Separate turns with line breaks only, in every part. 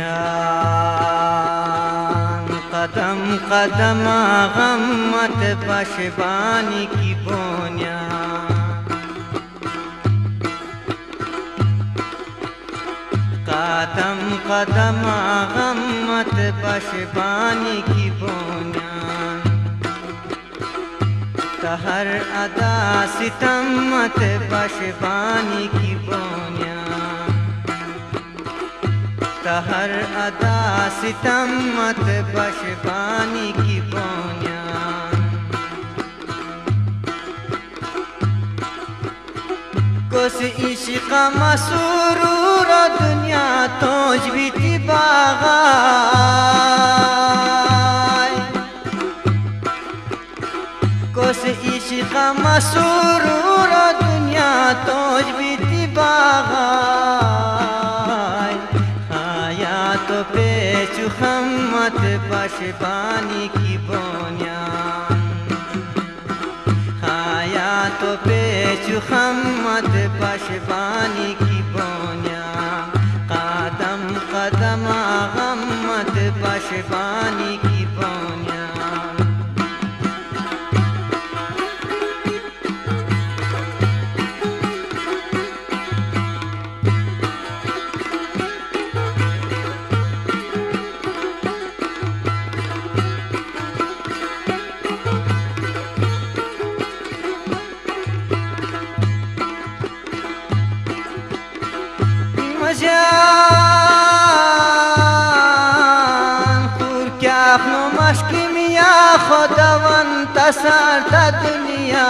جان قدم قدم غمت پشبانی کی بنیان قدم قدم غمت پشبانی کی بنیان تہر ادا ستمت پشبانی کی بنیان تہر ادا ستمت پشبانی کی بنیان کس عشق مسرور دنیا توج بیتی باغای کس عشق مسرور دنیا توج بیتی باغای حیات پیچ خمت پشبانی کی بنیان حیات پیچ خمت پشبانی کی بنیان قدم قدم غمت پشبانی کی بنیان جان خور کیاخ نو مشکی میا خداوند تسر تا دنیا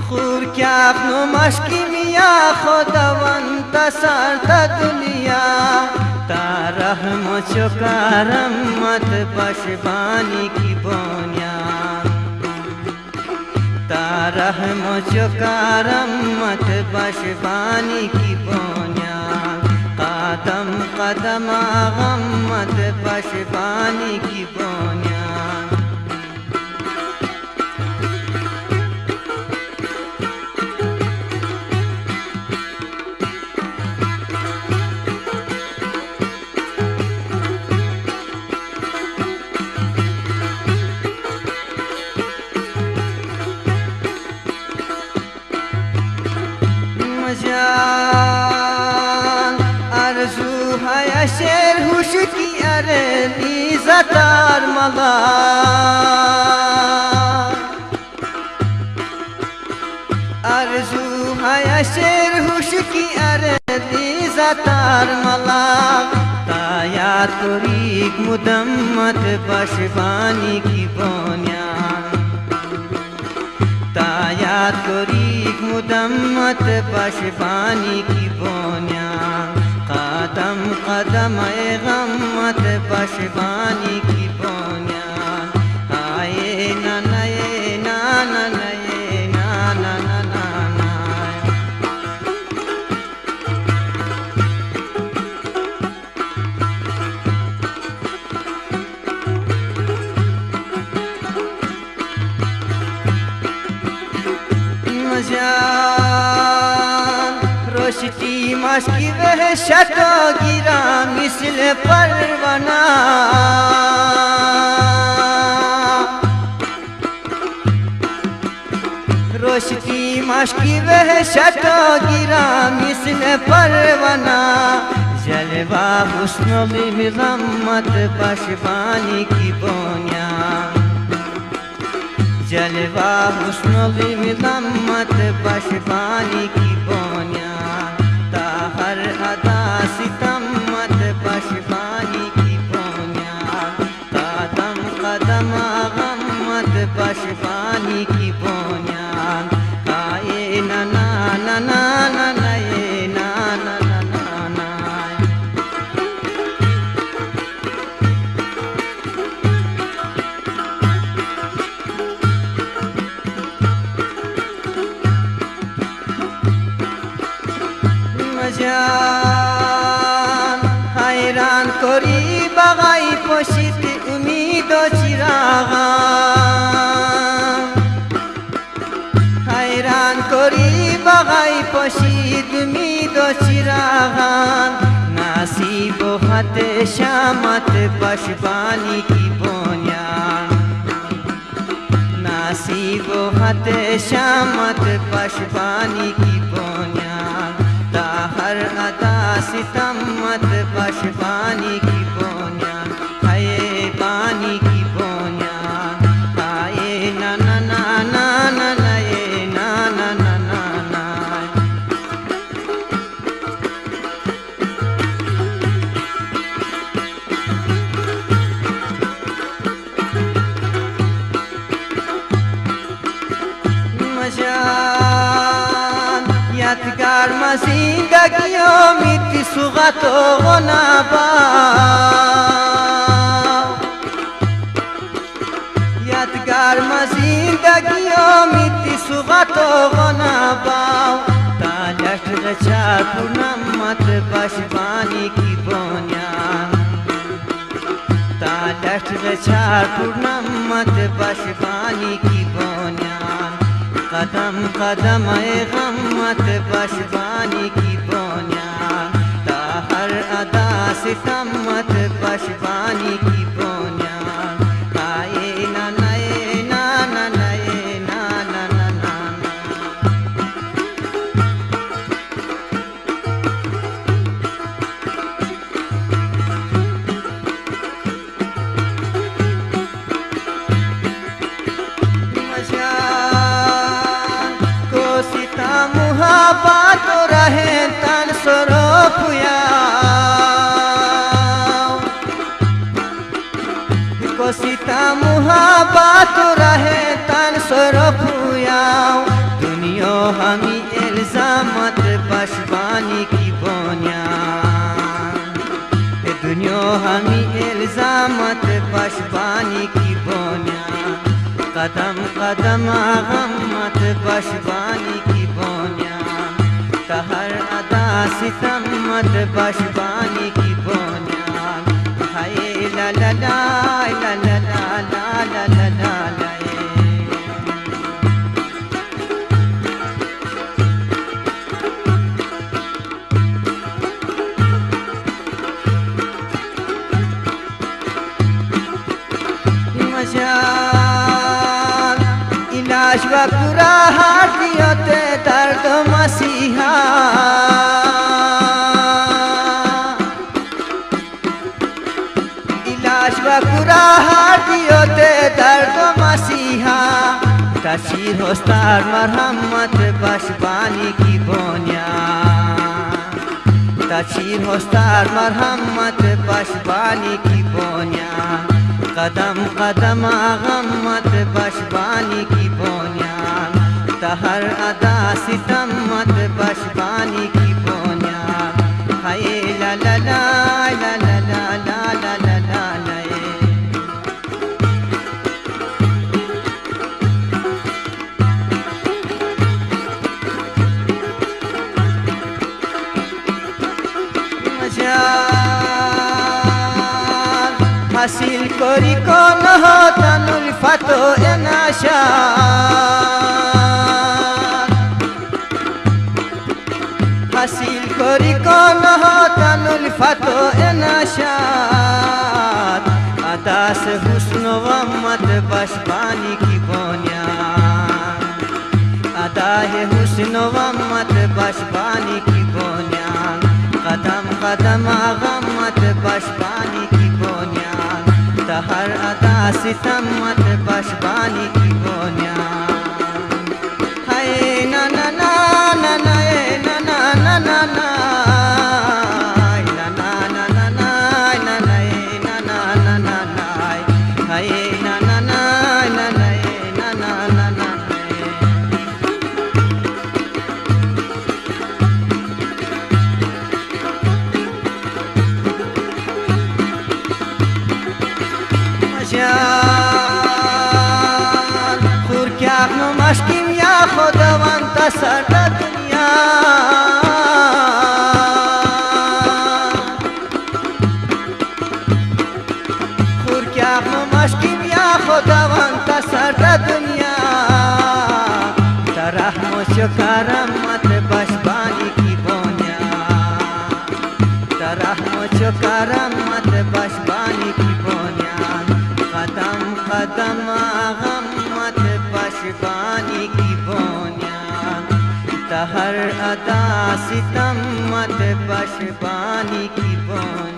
خور کیاخ نو مشکی میا خداوند تسر تا دنیا تا رحم چو کرمت پشبانی کی بنیان تا رحم چو کرمت پشبانی کی بنیان قدم قدم غمت پشبانی کی بنیان جان آرزو ہے شیر ہوش کی ارلی زتار ملا آرزو ہے شیر ہوش کی ارلی زتار ملا تایا طریق مدمت پشبانی کی بنیان تایا طریق مدمت پشبانی کی بنیان قدم قدم غمت پشبانی کی بنیان آئے نانا نانا نانا نانا جان روشتی مشکی وحشت گیرا مثل پروانہ روشتی مشکی وحشت گیرا مثل پروانہ جلوہ حسن غمت پشبانی کی بنیان جلوہ حسن غمت پشبانی کی بنیان تاہر ادا ستمت پشبانی کی بنیان قدم قدم غمت پشبانی کی بنیان آئے نانا نانا نانا نانا نانا جان حیران کری بغای پشت امید و چراغا حیران کری بغای پشت چراغان نصیب و خط شامت پشبانی کی بنیان نصیب و خط شامت پشبانی کی بنیان تا هر ادا ستمت پشبانی کی بنیان ہے بانی کی بنیان ہے نا نا نا نا نا نا نا نا نا نا یادگار زندگیو میتی سوغت و غنابا یادگار زندگیو میتی سوغت و غنابا تا لشت چار پورنمت پشبانی کی بنیان تا لشت چار پورنمت پشبانی کی بنیان قدم قدم ای غمت پشبانی کی بنیان تا هر ادا ستمت پشبانی کی بنیان ای نا نا نا نا نا نا نا نا मुहाबत रहे तन सरोफिया को सीता मुहाबत रहे तन सरोफिया दुनिया हमी इल्जामत पशबानी की बनियान दुनिया हमी इल्जामत पशबानी की बनियान कदम कदम गमत पशबानी की बनियान तहर अदा सितमत पशबानी की बनियान हाय ला ला ला ला ला ला ला ला ला ला इलाज व पूरा हार दियोते दर्द मसीहा इलाज व पूरा हार दियोते दर्द मसीहा तशीर होस्तार मरहमत पशबानी की बनियान तशीर होस्तार मरहमत पशबानी की बनियान कदम कदम गमत पशबानी की बनियान तहर अदा सितमत पशबानी की बनियान हाय ला ला ला ला ला ला ला ला ला ला हासिल करी कोन होतन उल्फत एनाशा हासिल करी कोन होतन उल्फत एनाशा अदा से हुस्न व मत पशबानी की बनियान अदा है हुस्न व मत पशबानी की बनियान कदम कदम गमत पशबानी की बनियान तहर अदा सितमत पशबानी की बनियान हाय ना ना ना ना ना ना ना ना ना ना ना ना ना ना ना ना ना ना ना हाय ना ना ना ना ना ना ना ना خور کردم مشکیم یا خداوند سر دنیا خور کردم مشکیم یا خداوند سر دنیا در رحم و کرمت پشبانی کی بنیان و کرم مت بشبانی کی بنیان قدم قدم آغم مت بشبانی کی بنیان تهر ادا ستم مت بشبانی کی بنیان